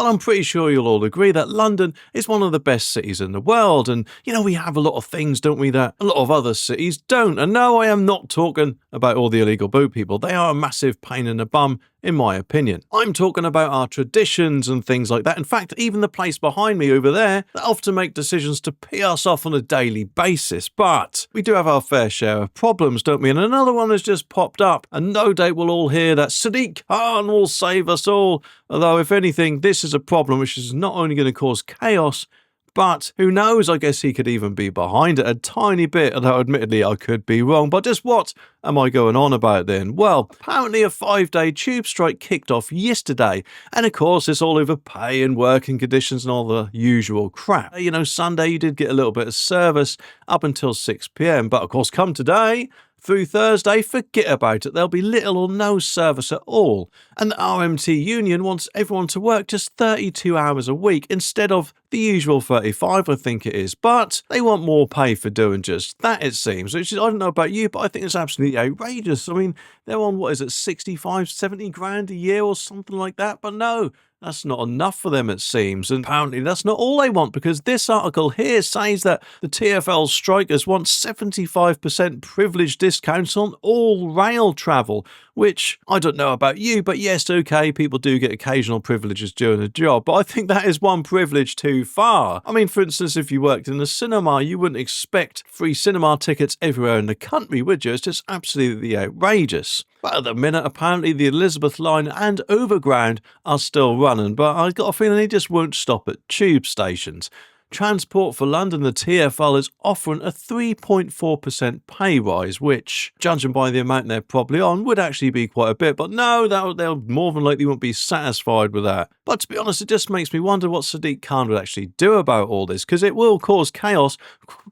Well, I'm pretty sure you'll all agree that London is one of the best cities in the world, and we have a lot of things, don't we, that a lot of other cities don't. And no, I am not talking about all the illegal boot people. They are a massive pain in the bum, in my opinion. I'm talking about our traditions and things like that. In fact, even the place behind me over there, they often make decisions to pee us off on a daily basis. But we do have our fair share of problems, don't we? And another one has just popped up, and no doubt we'll all hear that Sadiq Khan will save us all. Although, if anything, this is a problem which is not only going to cause chaos, but who knows, I guess he could even be behind it a tiny bit, although admittedly I could be wrong. But just what am I going on about then? Well, apparently a 5-day tube strike kicked off yesterday, and of course it's all over pay and working conditions and all the usual crap. Sunday you did get a little bit of service up until 6 p.m, but of course come today, through Thursday, forget about it. There'll be little or no service at all. And the RMT union wants everyone to work just 32 hours a week instead of the usual 35, I think it is. But they want more pay for doing just that, it seems. Which is, I don't know about you, but I think it's absolutely outrageous. I mean, they're on, 65, 70 grand a year or something like that? But no, that's not enough for them, it seems. And apparently that's not all they want, because this article here says that the TfL strikers want 75% privilege discounts on all rail travel, which I don't know about you, but yes, okay, people do get occasional privileges during a job, but I think that is one privilege too far. I mean, for instance, if you worked in a cinema, you wouldn't expect free cinema tickets everywhere in the country, would you? It's just absolutely outrageous. But at the minute, apparently the Elizabeth line and Overground are still running, but I've got a feeling they just won't stop at tube stations. Transport for London, the TfL, is offering a 3.4% pay rise, which, judging by the amount they're probably on, would actually be quite a bit. But no, they'll more than likely won't be satisfied with that. But to be honest, it just makes me wonder what Sadiq Khan would actually do about all this, because it will cause chaos,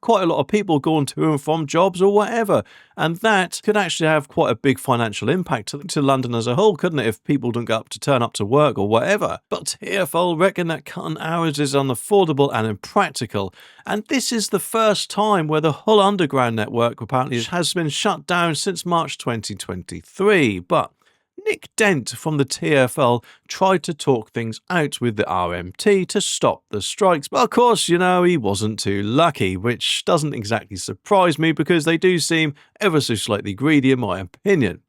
quite a lot of people going to and from jobs or whatever. And that could actually have quite a big financial impact to London as a whole, couldn't it, if people don't get up to turn up to work or whatever. But TfL reckon that cutting hours is unaffordable and impractical. And this is the first time where the Hull Underground network apparently has been shut down since March 2023. But Nick Dent from the TfL tried to talk things out with the RMT to stop the strikes, but of course, he wasn't too lucky, which doesn't exactly surprise me because they do seem ever so slightly greedy in my opinion.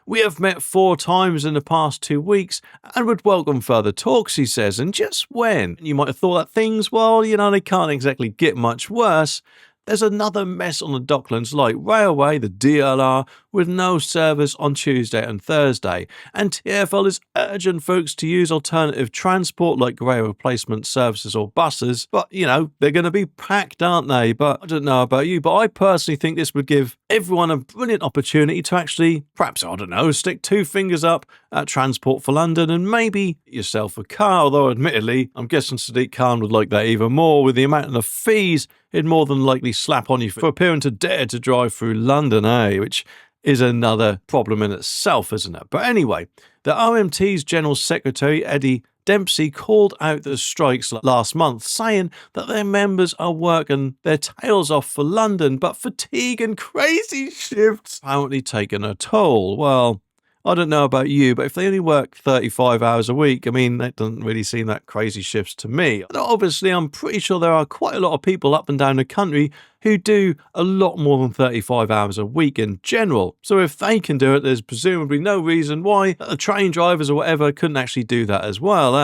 We have met 4 times in the past 2 weeks and would welcome further talks, he says, and just when you might have thought that things, well, they can't exactly get much worse, there's another mess on the Docklands Light Railway, the DLR, with no service on Tuesday and Thursday. And TfL is urging folks to use alternative transport like rail replacement services or buses. But, they're going to be packed, aren't they? But I don't know about you, but I personally think this would give everyone a brilliant opportunity to actually, perhaps, stick 2 fingers up at Transport for London and maybe yourself a car. Although, admittedly, I'm guessing Sadiq Khan would like that even more. With the amount of fees he'd more than likely slap on you for appearing to dare to drive through London, which is another problem in itself, isn't it? But anyway, the RMT's General Secretary, Eddie Dempsey, called out the strikes last month, saying that their members are working their tails off for London, but fatigue and crazy shifts apparently taking a toll. Well, I don't know about you, but if they only work 35 hours a week, that doesn't really seem that crazy shifts to me. And obviously, I'm pretty sure there are quite a lot of people up and down the country who do a lot more than 35 hours a week in general. So if they can do it, there's presumably no reason why the train drivers or whatever couldn't actually do that as well,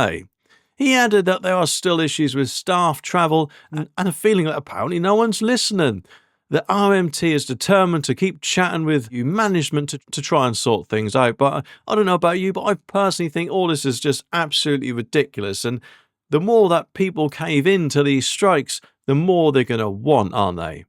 He added that there are still issues with staff travel and a feeling that apparently no one's listening. The RMT is determined to keep chatting with you management to try and sort things out. But I don't know about you, but I personally think all this is just absolutely ridiculous. And the more that people cave into these strikes, the more they're going to want, aren't they?